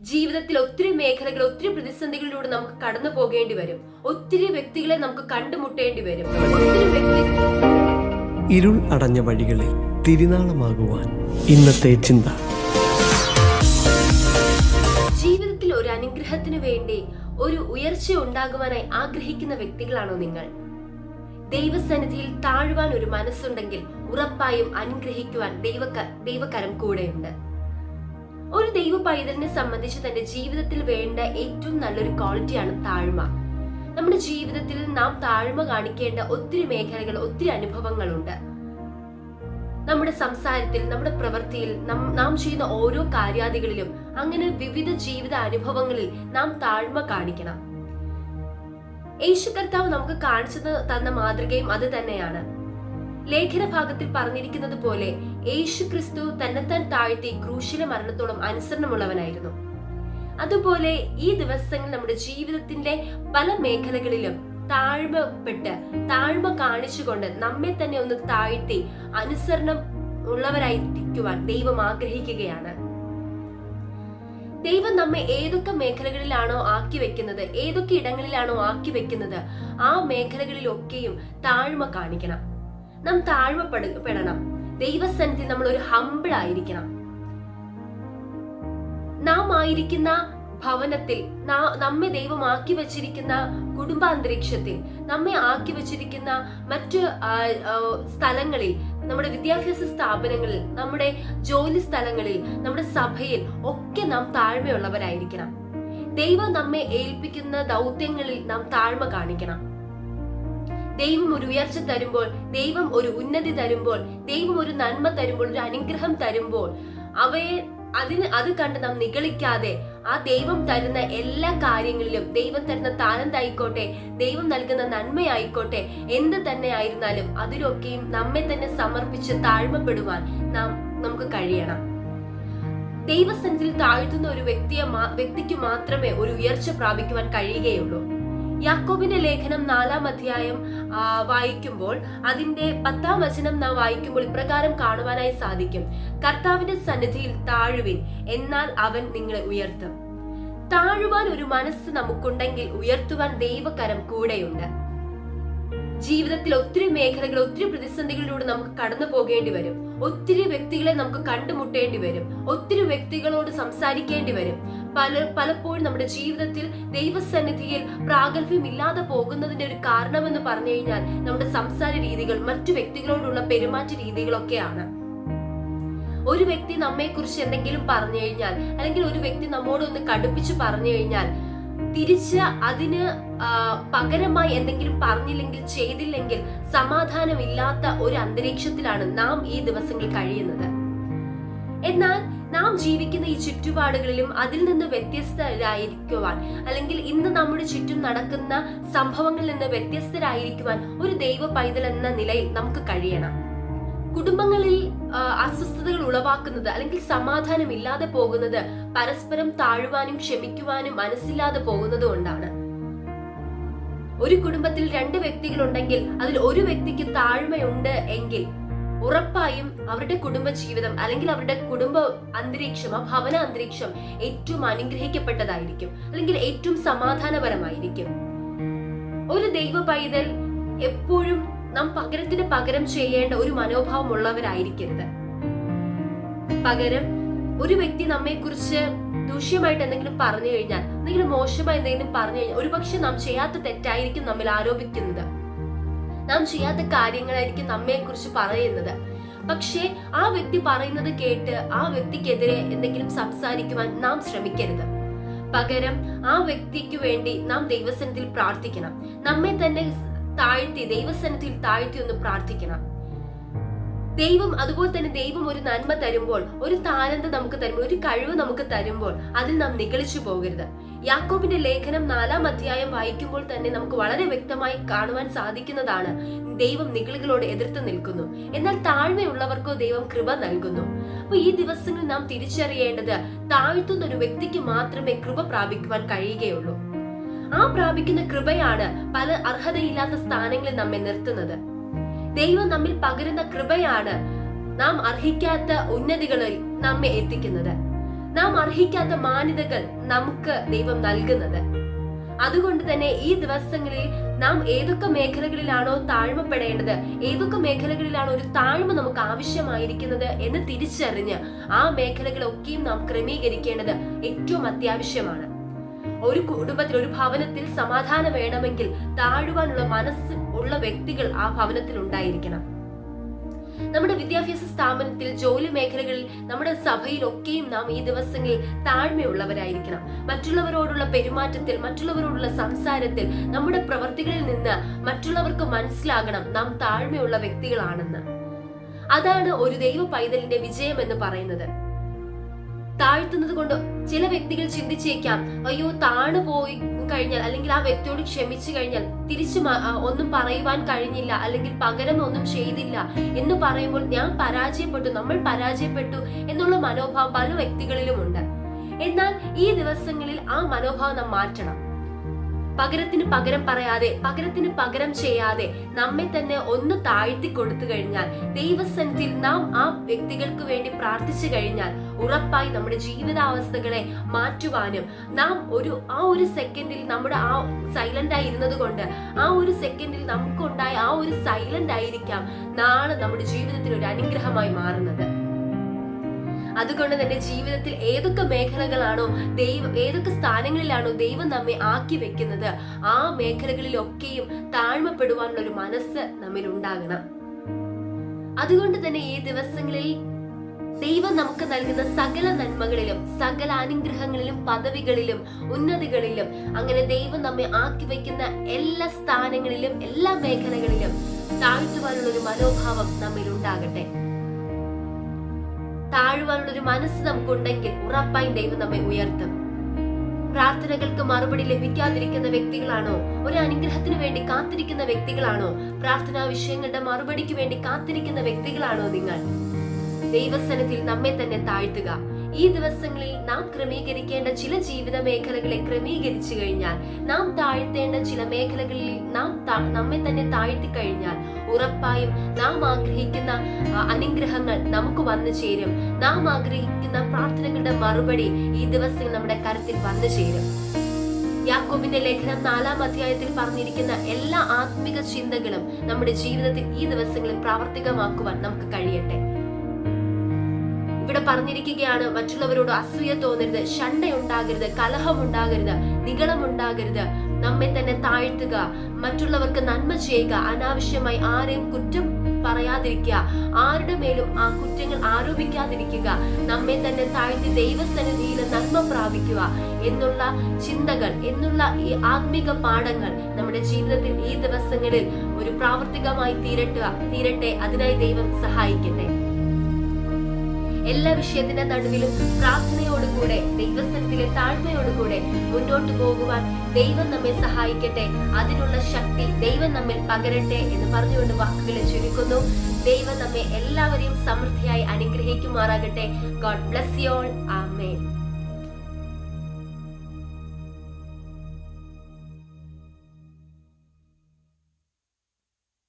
ജീവിതത്തിൽ ഒത്തിരി മേഖലകൾ, ഒത്തിരി പ്രതിസന്ധികളിലൂടെ നമുക്ക് കടന്നു പോകേണ്ടി വരും. ഒത്തിരി വ്യക്തികളെ നമുക്ക് കണ്ടുമുട്ടേണ്ടി വരും. ഇരുൾ അടഞ്ഞ വഴികളിൽ തിരുനാളമാകുവാൻ ഇന്നത്തെ ചിന്ത. ജീവിതത്തിൽ ഒരു അനുഗ്രഹത്തിന് വേണ്ടി, ഒരു ഉയർച്ച ഉണ്ടാകുവാനായി ആഗ്രഹിക്കുന്ന വ്യക്തികളാണോ നിങ്ങൾ? ദൈവസന്നിധിയിൽ താഴുവാൻ ഒരു മനസ്സുണ്ടെങ്കിൽ ഉറപ്പായും അനുഗ്രഹിക്കുവാൻ ദൈവകരം കൂടെയുണ്ട്. ഒരു ദൈവ പൈതലിനെ സംബന്ധിച്ച് തന്റെ ജീവിതത്തിൽ വേണ്ട ഏറ്റവും നല്ലൊരു ക്വാളിറ്റിയാണ് താഴ്മ. നമ്മുടെ ജീവിതത്തിൽ നാം താഴ്മ കാണിക്കേണ്ട ഒത്തിരി മേഖലകൾ, ഒത്തിരി അനുഭവങ്ങളുണ്ട്. നമ്മുടെ സംസാരത്തിൽ, നമ്മുടെ പ്രവൃത്തിയിൽ, നാം ചെയ്യുന്ന ഓരോ കാര്യാദികളിലും, അങ്ങനെ വിവിധ ജീവിത അനുഭവങ്ങളിൽ നാം താഴ്മ കാണിക്കണം. യേശു കർത്താവ് നമുക്ക് കാണിച്ചു തന്ന മാതൃകയും അത് തന്നെയാണ്. ലേഖന ഭാഗത്തിൽ പറഞ്ഞിരിക്കുന്നത് പോലെ യേശു ക്രിസ്തു തന്നെത്താൻ താഴ്ത്തി ക്രൂശിലെ മരണത്തോളം അനുസരണമുള്ളവനായിരുന്നു. അതുപോലെ ഈ ദിവസങ്ങൾ നമ്മുടെ ജീവിതത്തിന്റെ പല മേഖലകളിലും താഴ്മ കാണിച്ചുകൊണ്ട് നമ്മെ തന്നെ ഒന്ന് താഴ്ത്തി അനുസരണം ഉള്ളവരായിരിക്കുവാൻ ദൈവം ആഗ്രഹിക്കുകയാണ്. ദൈവം നമ്മെ ഏതൊക്കെ മേഖലകളിലാണോ ആക്കി വെക്കുന്നത്, ഏതൊക്കെ ഇടങ്ങളിലാണോ ആക്കി വെക്കുന്നത്, ആ മേഖലകളിലൊക്കെയും താഴ്മ കാണിക്കണം. നാം താഴ്മപ്പെടണം. ദൈവസന്നിധി നമ്മൾ ഒരു ഹംബിൾ ആയിരിക്കണം. നാം ആയിരിക്കുന്ന ഭവനത്തിൽ, നമ്മെ ദൈവം ആക്കി വെച്ചിരിക്കുന്ന കുടുംബാന്തരീക്ഷത്തിൽ, നമ്മെ ആക്കി വെച്ചിരിക്കുന്ന മറ്റ് സ്ഥലങ്ങളിൽ, നമ്മുടെ വിദ്യാഭ്യാസ സ്ഥാപനങ്ങളിൽ, നമ്മുടെ ജോലി സ്ഥലങ്ങളിൽ, നമ്മുടെ സഭയിൽ ഒക്കെ നാം താഴ്മയുള്ളവരായിരിക്കണം. ദൈവം നമ്മെ ഏൽപ്പിക്കുന്ന ദൗത്യങ്ങളിൽ നാം താഴ്മ കാണിക്കണം. ദൈവം ഒരു ഉയർച്ച തരുമ്പോൾ, ദൈവം ഒരു ഉന്നതി തരുമ്പോൾ, ദൈവം ഒരു നന്മ തരുമ്പോൾ, ഒരു അനുഗ്രഹം തരുമ്പോൾ അത് കണ്ട് നാം നിഗളിക്കാതെ ആ ദൈവം തരുന്ന എല്ലാ കാര്യങ്ങളിലും, ദൈവം തരുന്ന താലന്തായിക്കോട്ടെ, ദൈവം നൽകുന്ന നന്മയായിക്കോട്ടെ, എന്ത് തന്നെ ആയിരുന്നാലും അതിലൊക്കെയും നമ്മെ തന്നെ സമർപ്പിച്ച് താഴ്മപ്പെടുവാൻ നമുക്ക് കഴിയണം. ദൈവസന്നിധിയിൽ താഴ്ത്തുന്ന ഒരു വ്യക്തിക്ക് മാത്രമേ ഒരു ഉയർച്ച പ്രാപിക്കുവാൻ കഴിയുകയുള്ളൂ. യാക്കോബിന്റെ ലേഖനം 4-ാം അധ്യായം വായിക്കുമ്പോൾ അതിന്റെ 10-ാം വചനം നാം വായിക്കുമ്പോൾ ഇപ്രകാരം കാണുവാനായി സാധിക്കും: കർത്താവിന്റെ സന്നിധിയിൽ താഴുവിൻ, എന്നാൽ അവൻ നിങ്ങളെ ഉയർത്തും. താഴുവാൻ ഒരു മനസ്സ് നമുക്കുണ്ടെങ്കിൽ ഉയർത്തുവാൻ ദൈവകരം കൂടെയുണ്ട്. ജീവിതത്തിൽ ഒത്തിരി മേഖലകൾ, ഒത്തിരി പ്രതിസന്ധികളിലൂടെ നമുക്ക് കടന്നു പോകേണ്ടി വരും. ഒത്തിരി വ്യക്തികളെ നമുക്ക് കണ്ടുമുട്ടേണ്ടി വരും. ഒത്തിരി വ്യക്തികളോട് സംസാരിക്കേണ്ടി വരും. പലപ്പോഴും നമ്മുടെ ജീവിതത്തിൽ ദൈവസന്നിധിയിൽ പ്രാഗൽഭ്യം ഇല്ലാതെ പോകുന്നതിന്റെ ഒരു കാരണമെന്ന് പറഞ്ഞു കഴിഞ്ഞാൽ നമ്മുടെ സംസാര രീതികൾ, മറ്റു വ്യക്തികളോടുള്ള പെരുമാറ്റ രീതികളൊക്കെയാണ്. ഒരു വ്യക്തി നമ്മെ കുറിച്ച് എന്തെങ്കിലും പറഞ്ഞു കഴിഞ്ഞാൽ, അല്ലെങ്കിൽ ഒരു വ്യക്തി നമ്മോടൊന്ന് കടുപ്പിച്ച് പറഞ്ഞു കഴിഞ്ഞാൽ, തിരിച്ച് അതിന് പകരമായി എന്തെങ്കിലും പറഞ്ഞില്ലെങ്കിൽ, ചെയ്തില്ലെങ്കിൽ സമാധാനമില്ലാത്ത ഒരു അന്തരീക്ഷത്തിലാണ് നാം ഈ ദിവസങ്ങൾ കഴിയുന്നത്. എന്നാൽ നാം ജീവിക്കുന്ന ഈ ചുറ്റുപാടുകളിലും അതിൽ നിന്ന് വ്യത്യസ്തരായിരിക്കുവാൻ, അല്ലെങ്കിൽ ഇന്ന് നമ്മുടെ ചുറ്റും നടക്കുന്ന സംഭവങ്ങളിൽ നിന്ന് വ്യത്യസ്തരായിരിക്കുവാൻ ഒരു ദൈവ പൈതൽ എന്ന നിലയിൽ നമുക്ക് കഴിയണം. കുടുംബങ്ങളിൽ അസ്വസ്ഥതകൾ ഉളവാക്കുന്നത്, അല്ലെങ്കിൽ സമാധാനം ഇല്ലാതെ പോകുന്നത് പരസ്പരം താഴുവാനും ക്ഷമിക്കുവാനും മനസ്സില്ലാതെ പോകുന്നത് കൊണ്ടാണ്. ഒരു കുടുംബത്തിൽ 2 വ്യക്തികളുണ്ടെങ്കിൽ അതിൽ ഒരു വ്യക്തിക്ക് താഴ്മയുണ്ട് എങ്കിൽ ഉറപ്പായും അവരുടെ കുടുംബ ജീവിതം, അല്ലെങ്കിൽ അവരുടെ കുടുംബ അന്തരീക്ഷം, ആ ഭവന അന്തരീക്ഷം ഏറ്റവും അനുഗ്രഹിക്കപ്പെട്ടതായിരിക്കും, അല്ലെങ്കിൽ ഏറ്റവും സമാധാനപരമായിരിക്കും. ഒരു ദൈവ പൈതൽ എപ്പോഴും നാം പകരത്തിന് പകരം ചെയ്യേണ്ട ഒരു മനോഭാവം ഉള്ളവരായിരിക്കരുത്. പകരം ഒരു വ്യക്തി നമ്മെ കുറിച്ച് ദൂഷ്യമായിട്ട് എന്തെങ്കിലും പറഞ്ഞു കഴിഞ്ഞാൽ, എന്തെങ്കിലും മോശമായി എന്തെങ്കിലും പറഞ്ഞു കഴിഞ്ഞാൽ, ഒരുപക്ഷെ നാം ചെയ്യാത്ത തെറ്റായിരിക്കും നമ്മിൽ ആരോപിക്കുന്നത്, നാം ചെയ്യാത്ത കാര്യങ്ങളായിരിക്കും നമ്മെ കുറിച്ച് പറയുന്നത്. പക്ഷേ ആ വ്യക്തി പറയുന്നത് കേട്ട് ആ വ്യക്തിക്കെതിരെ എന്തെങ്കിലും സംസാരിക്കുവാൻ നാം ശ്രമിക്കരുത്. പകരം ആ വ്യക്തിക്ക് വേണ്ടി നാം ദൈവസന്നിധിയിൽ പ്രാർത്ഥിക്കണം. നമ്മെ തന്നെ താഴ്ത്തി, ദൈവസന്നിധിയിൽ താഴ്ത്തി ഒന്ന് പ്രാർത്ഥിക്കണം. അതുപോലെ തന്നെ ദൈവം ഒരു നന്മ തരുമ്പോൾ, ഒരു താലന്ത് നമുക്ക് തരുമ്പോൾ, ഒരു കഴിവ് നമുക്ക് തരുമ്പോൾ അതിൽ നാം നിഗളിച്ചു പോകരുത്. യാക്കോബിന്റെ ലേഖനം 4-ാം അധ്യായം വായിക്കുമ്പോൾ തന്നെ നമുക്ക് വളരെ വ്യക്തമായി കാണുവാൻ സാധിക്കുന്നതാണ്, ദൈവം നിഗളികളോട് എതിർത്ത് നിൽക്കുന്നു, എന്നാൽ താഴ്മയുള്ളവർക്കോ ദൈവം കൃപ നൽകുന്നു. അപ്പൊ ഈ ദിവസങ്ങളിൽ നാം തിരിച്ചറിയേണ്ടത്, താഴ്ത്തുന്ന ഒരു വ്യക്തിക്ക് മാത്രമേ കൃപ പ്രാപിക്കുവാൻ കഴിയുകയുള്ളൂ. ആ പ്രാപിക്കുന്ന കൃപയാണ് പല അർഹതയില്ലാത്ത സ്ഥാനങ്ങളിൽ നമ്മെ നിർത്തുന്നത്. ദൈവം നമ്മിൽ പകരുന്ന കൃപയാണ് നാം അർഹിക്കാത്ത ഉന്നതികളിൽ നമ്മെ എത്തിക്കുന്നത്. നാം അർഹിക്കാത്ത മാന്യതകൾ നമുക്ക് ദൈവം നൽകുന്നത്. അതുകൊണ്ട് തന്നെ ഈ ദിവസങ്ങളിൽ നാം ഏതൊക്കെ മേഖലകളിലാണോ താഴ്മപ്പെടേണ്ടത്, ഏതൊക്കെ മേഖലകളിലാണോ ഒരു താഴ്മ നമുക്ക് ആവശ്യമായിരിക്കുന്നത് എന്ന് തിരിച്ചറിഞ്ഞ് ആ മേഖലകളൊക്കെയും നാം ക്രമീകരിക്കേണ്ടത് ഏറ്റവും അത്യാവശ്യമാണ്. ഒരു കുടുംബത്തിൽ, ഒരു ഭവനത്തിൽ സമാധാനം വേണമെങ്കിൽ താഴുവാനുള്ള മനസ്സ് ഉള്ള വ്യക്തികൾ ആ ഭവനത്തിൽ ഉണ്ടായിരിക്കണം. നമ്മുടെ വിദ്യാഭ്യാസ സ്ഥാപനത്തിൽ, ജോലി മേഖലകളിൽ, നമ്മുടെ സഭയിലൊക്കെയും നാം ഈ ദിവസങ്ങളിൽ താഴ്മയുള്ളവരായിരിക്കണം. മറ്റുള്ളവരോടുള്ള പെരുമാറ്റത്തിൽ, മറ്റുള്ളവരോടുള്ള സംസാരത്തിൽ, നമ്മുടെ പ്രവർത്തികളിൽ നിന്ന് മറ്റുള്ളവർക്ക് മനസ്സിലാകണം നാം താഴ്മയുള്ള വ്യക്തികളാണെന്ന്. അതാണ് ഒരു ദൈവ പൈതലിന്റെ വിജയം എന്ന് പറയുന്നത്. താഴ്ത്തുന്നത് കൊണ്ട് ചില വ്യക്തികൾ ചിന്തിച്ചേക്കാം, അയ്യോ താണു പോയി കഴിഞ്ഞാൽ, അല്ലെങ്കിൽ ആ വ്യക്തിയോട് ക്ഷമിച്ചു കഴിഞ്ഞാൽ തിരിച്ചു ഒന്നും പറയുവാൻ കഴിഞ്ഞില്ല, അല്ലെങ്കിൽ പകരം ഒന്നും ചെയ്തില്ല എന്ന് പറയുമ്പോൾ ഞാൻ പരാജയപ്പെട്ടു, നമ്മൾ പരാജയപ്പെട്ടു എന്നുള്ള മനോഭാവം പല വ്യക്തികളിലും ഉണ്ട്. എന്നാൽ ഈ ദിവസങ്ങളിൽ ആ മനോഭാവം നാം മാറ്റണം. പകരത്തിന് പകരം പറയാതെ, പകരത്തിന് പകരം ചെയ്യാതെ നമ്മെ തന്നെ ഒന്ന് താഴ്ത്തി കൊടുത്തു കഴിഞ്ഞാൽ, ദൈവസന്നിധിയിൽ നാം ആ വ്യക്തികൾക്ക് വേണ്ടി പ്രാർത്ഥിച്ചു കഴിഞ്ഞാൽ ഉറപ്പായി നമ്മുടെ ജീവിതാവസ്ഥകളെ മാറ്റുവാനും, നാം ആ ഒരു സെക്കൻഡിൽ നമ്മുടെ ആ സൈലന്റ് ആയി ഇരുന്നത് കൊണ്ട് ആ ഒരു സെക്കൻഡിൽ നമുക്കുണ്ടായ ആ ഒരു സൈലന്റ് ആയിരിക്കാം നാളെ നമ്മുടെ ജീവിതത്തിൽ ഒരു അനുഗ്രഹമായി മാറുന്നത്. അതുകൊണ്ട് തന്നെ ജീവിതത്തിൽ ഏതൊക്കെ മേഖലകളാണോ ഏതൊക്കെ സ്ഥാനങ്ങളിലാണോ ദൈവം നമ്മെ ആക്കി വെക്കുന്നത്, ആ മേഖലകളിലൊക്കെയും താഴ്മപ്പെടുവാനുള്ള ഒരു മനസ്സ് നമ്മിൽ ഉണ്ടാകണം. അതുകൊണ്ട് തന്നെ ഈ ദിവസങ്ങളിൽ ദൈവം നമുക്ക് നൽകുന്ന സകല നന്മകളിലും, സകല അനുഗ്രഹങ്ങളിലും, പദവികളിലും, ഉന്നതികളിലും, അങ്ങനെ ദൈവം നമ്മെ ആക്കി വെക്കുന്ന എല്ലാ സ്ഥാനങ്ങളിലും, എല്ലാ മേഖലകളിലും താഴ്ത്തുവാനുള്ള ഒരു മനോഭാവം നമ്മിൽ ഉണ്ടാകട്ടെ. താഴുവാനുള്ള ഒരു മനസ്സ് നമുക്കുണ്ടെങ്കിൽ ഉറപ്പായും ദൈവം നമ്മെ ഉയർത്തും. പ്രാർത്ഥനകൾക്ക് മറുപടി ലഭിക്കാതിരിക്കുന്ന വ്യക്തികളാണോ, ഒരു അനുഗ്രഹത്തിന് വേണ്ടി കാത്തിരിക്കുന്ന വ്യക്തികളാണോ, പ്രാർത്ഥനാ വിഷയങ്ങളുടെ മറുപടിക്ക് വേണ്ടി കാത്തിരിക്കുന്ന വ്യക്തികളാണോ നിങ്ങൾ? ദൈവസന്നിധിയിൽ നമ്മെ തന്നെ താഴ്ത്തുക. ഈ ദിവസങ്ങളിൽ നാം ക്രമീകരിക്കേണ്ട ചില ജീവിത മേഖലകളെ ക്രമീകരിച്ചു കഴിഞ്ഞാൽ, നാം താഴ്ത്തേണ്ട ചില മേഖലകളിൽ നാം നമ്മെ തന്നെ താഴ്ത്തി കഴിഞ്ഞാൽ ഉറപ്പായും നാം ആഗ്രഹിക്കുന്ന അനുഗ്രഹങ്ങൾ നമുക്ക് വന്നു ചേരും. നാം ആഗ്രഹിക്കുന്ന പ്രാർത്ഥനകളുടെ മറുപടി ഈ ദിവസങ്ങൾ നമ്മുടെ കരത്തിൽ വന്നു ചേരും. യാക്കോബിന്റെ ലേഖനം 4-ാം അധ്യായത്തിൽ പറഞ്ഞിരിക്കുന്ന എല്ലാ ആത്മിക ചിന്തകളും നമ്മുടെ ജീവിതത്തിൽ ഈ ദിവസങ്ങളിൽ പ്രാവർത്തികമാക്കുവാൻ നമുക്ക് കഴിയട്ടെ. ഇവിടെ പറഞ്ഞിരിക്കുകയാണ്, മറ്റുള്ളവരോട് അസൂയ തോന്നരുത്, ശണ്ഠയുണ്ടാകരുത്, കലഹമുണ്ടാകരുത്, നിഗളമുണ്ടാകരുത്, നമ്മെ തന്നെ താഴ്ത്തുക, മറ്റുള്ളവർക്ക് നന്മ ചെയ്യുക, അനാവശ്യമായി ആരെയും കുറ്റം പറയാതിരിക്കുക, ആരുടെ മേലും ആ കുറ്റങ്ങൾ ആരോപിക്കാതിരിക്കുക, നമ്മെ തന്നെ താഴ്ത്തി ദൈവസന്നിധിയിൽ നന്മ പ്രാപിക്കുക എന്നുള്ള ചിന്തകൾ, എന്നുള്ള ഈ ആത്മിക പാഠങ്ങൾ നമ്മുടെ ജീവിതത്തിൽ ഈ ദിവസങ്ങളിൽ ഒരു പ്രാവർത്തികമായി തീരട്ടെ. അതിനായി ദൈവം സഹായിക്കട്ടെ. എല്ലാ വിഷയത്തിന്റെ നടുവിലും പ്രാർത്ഥനയോടുകൂടെ, ദൈവസന്നിധിയിലെ താഴ്മയോടുകൂടെ മുന്നോട്ട് പോകുവാൻ ദൈവം നമ്മെ സഹായിക്കട്ടെ. അതിനുള്ള ശക്തി ദൈവം നമ്മിൽ പകരട്ടെ എന്ന് പറഞ്ഞുകൊണ്ട് വാക്കുകളെ ചുരുക്കുന്നു. ദൈവം നമ്മെ എല്ലാവരെയും സമൃദ്ധിയായി അനുഗ്രഹിക്കുമാറാകട്ടെ. God bless you all. Amen.